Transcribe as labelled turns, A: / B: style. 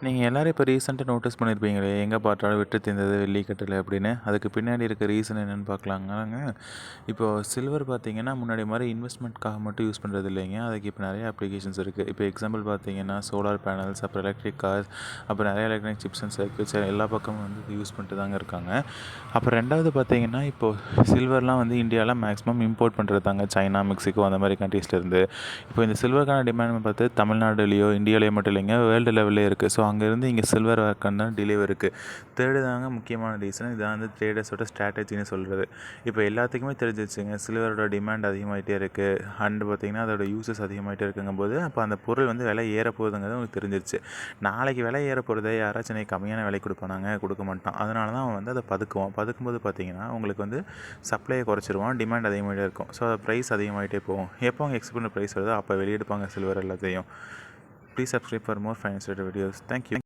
A: நீங்கள் எல்லோரும் இப்போ ரீசெண்டாக நோட்டீஸ் பண்ணியிருப்பீங்களே எங்கே பார்த்தாலும் வெட்டு தீர்ந்தது வெள்ளி கட்டலை அப்படின்னு. அதுக்கு பின்னாடி இருக்க ரீசன் என்னென்னு பார்க்கலாங்க. இப்போது சில்வர் பார்த்தீங்கன்னா முன்னாடி மாதிரி இன்வெஸ்ட்மெண்ட்காக மட்டும் யூஸ் பண்ணுறது இல்லைங்க. அதுக்கு இப்போ நிறைய அப்ளிகேஷன்ஸ் இருக்குது. இப்போ எக்ஸாம்பிள் பார்த்தீங்கன்னா சோலார் பேனல்ஸ், அப்புறம் எலக்ட்ரிக் கார்ஸ், அப்புறம் நிறைய எலக்ட்ரானிக் சிப்ஸ் அண்ட் சர்க்கியூட்ஸ் எல்லா பக்கமும் வந்து யூஸ் பண்ணிட்டு தாங்க இருக்காங்க. அப்புறம் ரெண்டாவது பார்த்தீங்கன்னா இப்போது சில்வர்லாம் வந்து இந்தியாவில் மேக்ஸிமம் இம்போர்ட் பண்ணுறது தாங்க, சைனா, மெக்சிகோ அந்த மாதிரி கண்ட்ரீஸ்லேருந்து. இப்போ இந்த சில்வருக்கான டிமாண்ட் பார்த்து தமிழ்நாடுலேயோ இந்தியாவிலேயோ மட்டும் இல்லைங்க, வேர்ல்டு லெவல்லே இருக்குது. ஸோ அங்கேருந்து இங்கே சில்வர் வரக்கான டிலே இருக்குது. தேர்டு தாங்க முக்கியமான ரீசன். இதான் வந்து ட்ரேடர்ஸோட ஸ்ட்ராட்டஜின்னு சொல்கிறது. இப்போ எல்லாத்துக்குமே தெரிஞ்சிருச்சுங்க, சில்வரோட டிமாண்ட் அதிகமாகிட்டே இருக்குது. அண்டு பார்த்திங்கன்னா அதோட யூசஸ் அதிகமாகிட்டே இருக்குங்கும்போது அப்போ அந்த பொருள் வந்து விலை ஏற போகுதுங்கிறது உங்களுக்கு தெரிஞ்சிருச்சு. நாளைக்கு விலை ஏற போகிறத யாராச்சும் எனக்கு கம்மியான விலை கொடுப்பானாங்க? கொடுக்க மாட்டான். அதனால தான் அவன் வந்து அதை பதுக்கும்போது பார்த்திங்கன்னா உங்களுக்கு வந்து சப்ளையை குறைச்சிருவான், டிமாண்ட் அதிகமாகிட்டே இருக்கும். ஸோ ப்ரைஸ் அதிகமாகிட்டே போகும். எப்போ அவங்க எக்ஸ்பெக்ட் ப்ரைஸ் வருதோ அப்போ வெளியெடுப்பாங்க சில்வர் எல்லாத்தையும். Please subscribe for more financial videos. Thank you.